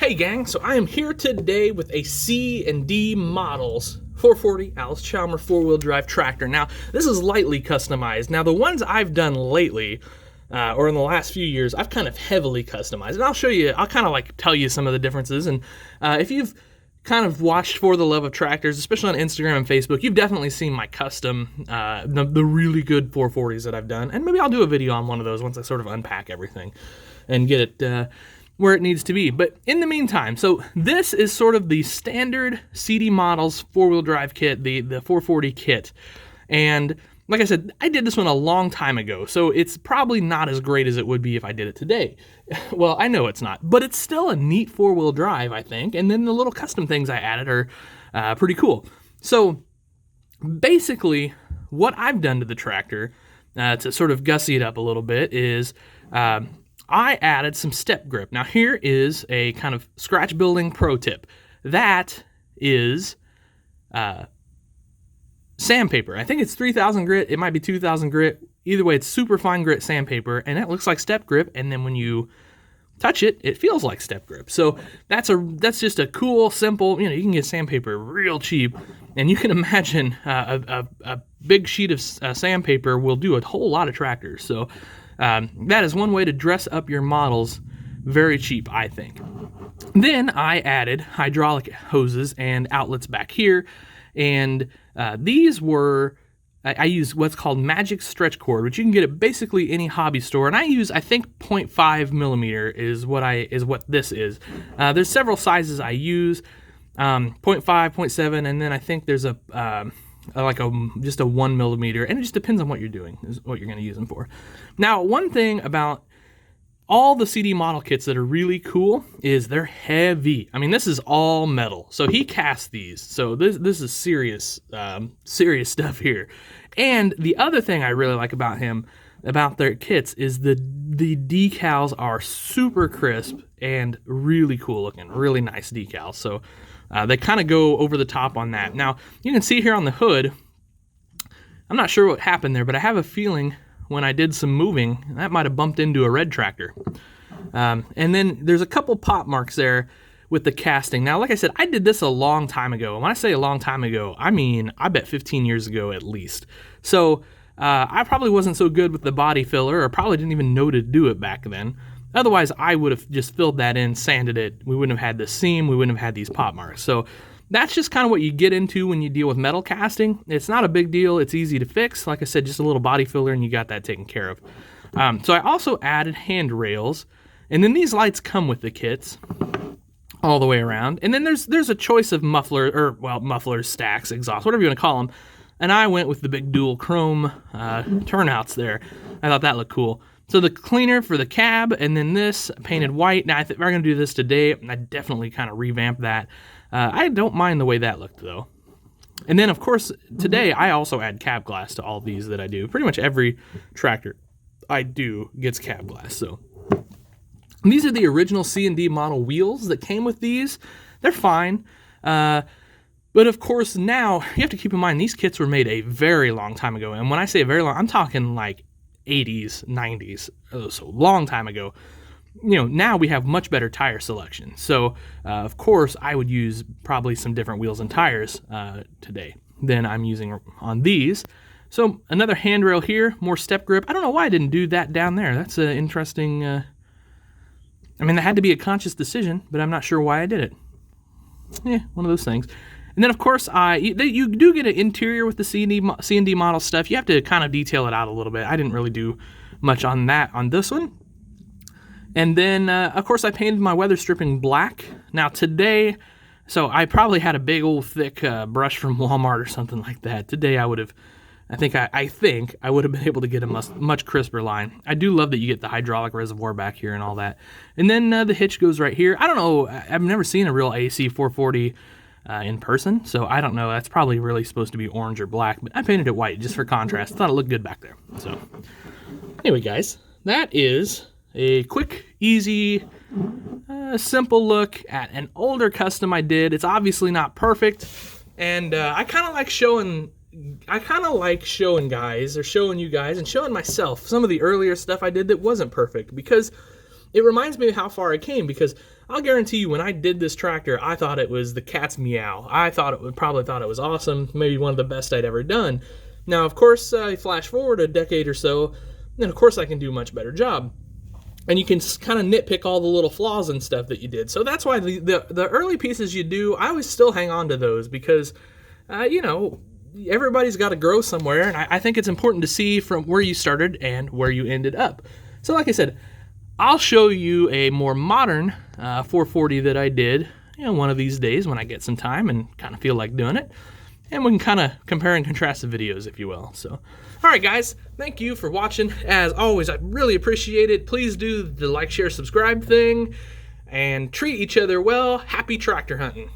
Hey gang, so I am here today with a C&D Models 440 Allis Chalmers four-wheel drive tractor. Now, this is lightly customized. Now, the ones I've done lately, or in the last few years, I've kind of heavily customized. And I'll show you, I'll kind of like tell you some of the differences. And if you've kind of watched For the Love of Tractors, especially on Instagram and Facebook, you've definitely seen my custom, the really good 440s that I've done. And maybe I'll do a video on one of those once I sort of unpack everything and get it where it needs to be. But in the meantime, so this is sort of the standard C&D Models four-wheel drive kit, the 440 kit. And like I said, I did this one a long time ago, so it's probably not as great as it would be if I did it today. Well, I know it's not, but it's still a neat four-wheel drive, I think. And then the little custom things I added are pretty cool. So basically, what I've done to the tractor to sort of gussy it up a little bit is I added some step grip. Now here is a kind of scratch building pro tip. That is sandpaper. I think it's 3000 grit. It might be 2000 grit. Either way, it's super fine grit sandpaper, and it looks like step grip. And then when you touch it, it feels like step grip. So that's just a cool, simple. You can get sandpaper real cheap, and you can imagine a big sheet of sandpaper will do a whole lot of tractors. So that is one way to dress up your models very cheap, I think. Then I added hydraulic hoses and outlets back here, and these were, I use what's called magic stretch cord, which you can get at basically any hobby store, and I use, I think 0.5 millimeter is what this is. There's several sizes I use, 0.5, 0.7, and then I think there's just a 1 millimeter, and it just depends on what you're doing, is what you're going to use them for. Now, one thing about all the C&D model kits that are really cool is they're heavy. I mean, this is all metal. So he cast these. So this is serious stuff here. And the other thing I really like about their kits is the decals are super crisp and really cool looking, really nice decals. So they kind of go over the top on that. Now, you can see here on the hood, I'm not sure what happened there, but I have a feeling when I did some moving, that might have bumped into a red tractor. And then there's a couple pop marks there with the casting. Now, like I said, I did this a long time ago. And when I say a long time ago, I mean, I bet 15 years ago at least. So I probably wasn't so good with the body filler, or probably didn't even know to do it back then. Otherwise, I would have just filled that in, sanded it. We wouldn't have had this seam. We wouldn't have had these pop marks. So that's just kind of what you get into when you deal with metal casting. It's not a big deal. It's easy to fix. Like I said, just a little body filler and you got that taken care of. So I also added handrails. And then these lights come with the kits all the way around. And then there's a choice of mufflers, stacks, exhaust, whatever you want to call them. And I went with the big dual chrome turnouts there. I thought that looked cool. So the cleaner for the cab, and then this painted white. Now, we're going to do this today. I definitely kind of revamped that. I don't mind the way that looked, though. And then, of course, today I also add cab glass to all these that I do. Pretty much every tractor I do gets cab glass. So these are the original C&D model wheels that came with these. They're fine. But, of course, now you have to keep in mind these kits were made a very long time ago. And when I say a very long, I'm talking like 80s, 90s, so long time ago. Now we have much better tire selection. So, of course, I would use probably some different wheels and tires today than I'm using on these. So, another handrail here, more step grip. I don't know why I didn't do that down there. That's an interesting, that had to be a conscious decision, but I'm not sure why I did it. One of those things. And then, of course, you do get an interior with the C&D model stuff. You have to kind of detail it out a little bit. I didn't really do much on that on this one. And then, of course, I painted my weather stripping black. Now, today, so I probably had a big old thick brush from Walmart or something like that. Today, I think I would have been able to get a much crisper line. I do love that you get the hydraulic reservoir back here and all that. And then the hitch goes right here. I don't know. I've never seen a real AC 440 in person, so I don't know. That's probably really supposed to be orange or black, but I painted it white just for contrast. I thought it looked good back there. So anyway, guys, that is a quick, easy, simple look at an older custom I did. It's obviously not perfect, and I kind of like showing guys, or showing you guys, and showing myself some of the earlier stuff I did that wasn't perfect, because it reminds me of how far I came, because I'll guarantee you when I did this tractor, I thought it was the cat's meow. I probably thought it was awesome, maybe one of the best I'd ever done. Now, of course, flash forward a decade or so, then of course I can do a much better job. And you can kind of nitpick all the little flaws and stuff that you did. So that's why the early pieces you do, I always still hang on to those because, you know, everybody's got to grow somewhere. And I think it's important to see from where you started and where you ended up. So like I said, I'll show you a more modern 440 that I did, you know, one of these days when I get some time and kind of feel like doing it. And we can kind of compare and contrast the videos, if you will. So, all right, guys, thank you for watching. As always, I really appreciate it. Please do the like, share, subscribe thing, and treat each other well. Happy tractor hunting.